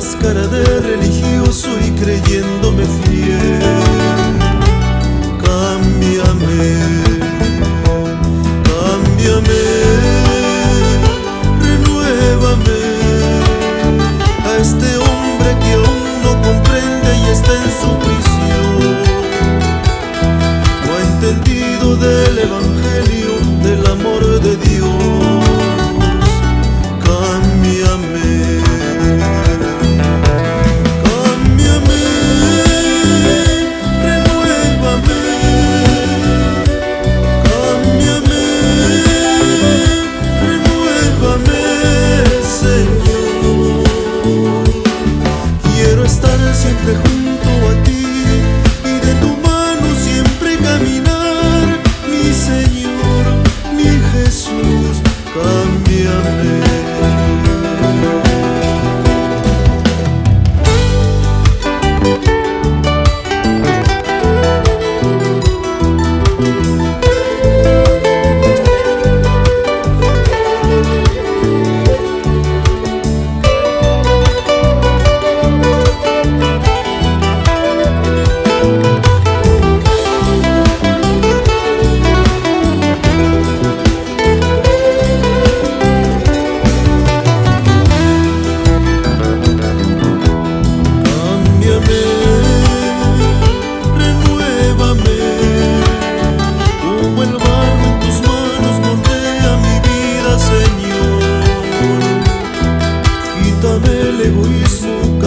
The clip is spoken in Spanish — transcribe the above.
máscara de religioso y creyéndome fiel. Cámbiame, cámbiame, renuévame a este hombre que aún no comprende y está en su prisión. No ha entendido del evangelio, del amor de Dios. Siempre junto a ti y de tu mano siempre caminar, mi Señor, mi Jesús, cámbiame. El egoísmo,